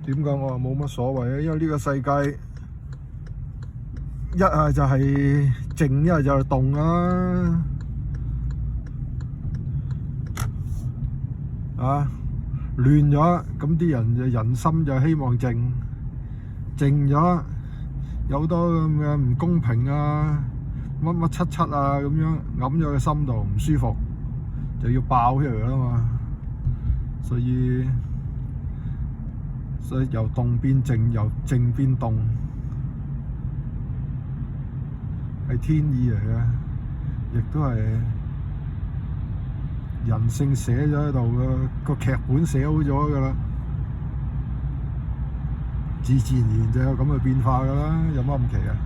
點講我話冇乜所謂啊，因為呢個世界一係就係靜，一係就係動啊！啊，亂咗，咁啲人心就希望靜，靜咗有好多咁嘅唔公平啊，乜乜七七啊咁樣揞咗個心度唔舒服，就要爆出嚟啦嘛。所以由動變靜，由靜變動，係天意嚟嘅，亦都係人性寫咗喺度嘅，個劇本寫好咗噶啦，自然就有咁嘅變化噶啦，有乜咁奇啊？